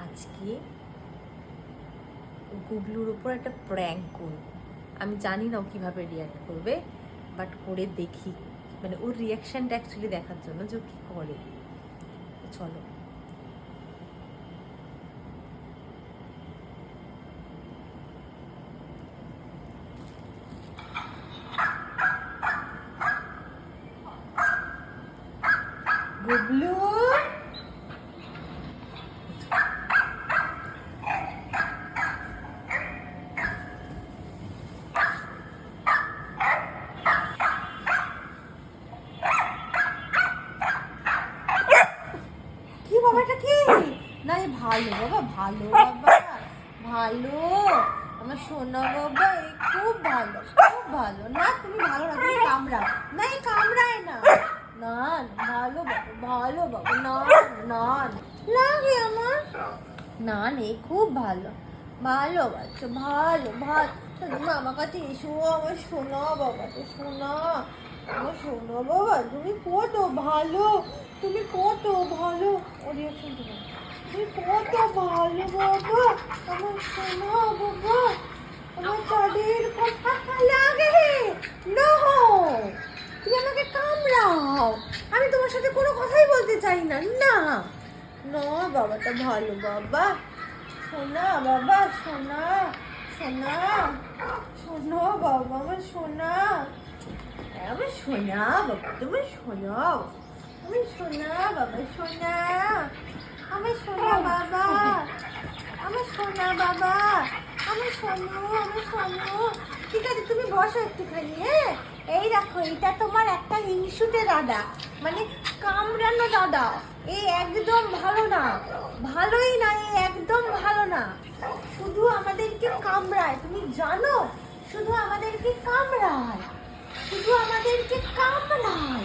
আজকে গুবলুর উপর একটা প্র্যাঙ্ক করব। আমি জানি না ও কীভাবে রিয়াক্ট করবে, বাট করে দেখি, মানে ওর রিয়াকশানটা অ্যাকচুয়ালি দেখার জন্য যে ও কী করে। চলো। গুবলু, কি বাবাটা কি? না এ ভালো বাবা, ভালো বাবা, ভালো আমার সোনা বাবা, এ খুব ভালো, খুব ভালো। না তুমি ভালো না, তুমি কামড়াও না, এই কামড়ায় না। না ভালো বাবা, ভালো বাবা, না না লাগে আমার, না নেই, খুব ভালো, ভালো বাচ্চা, ভালো ভালো। তুমি আমার কাছে এসো, আমার সোনা বাবা, তো সোনা, আমার সোনা বাবা, তুমি কত ভালো, তুমি কত ভালো। ও রিয়াকশন তো তুমি কত ভালো বাবা, আমার সোনা বাবা, আমার চাঁদের কথা লাগে। নো, তুমি আমাকে কামড়াও, আমি তোমার সাথে কোনো কথাই বলতে চাই না। না না বাবাটা ভালো বাবা, সোনা বাবা, সোনা সোনা সোনা বাবা, আমার সোনা, আমার সোনা বাবা, তোমার সোনা, আমার সোনা বাবা, সোনা, আমার সোনা বাবা, আমার সোনা বাবা, আমার সোনু, আমার সোনু। ঠিক আছে তুমি বসো একটুখানি, হ্যাঁ। এই দেখো, এটা তোমার একটা হিংসুটে দাদা, মানে কামড়ানো দাদা। এই একদম ভালো না, ভালোই না, এই একদম ভালো না, শুধু আমাদেরকে কামড়ায়, তুমি জানো, শুধু আমাদেরকে কামড়ায়, শুধু আমাদেরকে কামড়ায়,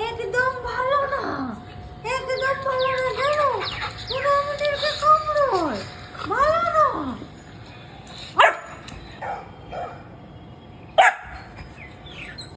একদম ভালো না, একদম ভালো না, জানো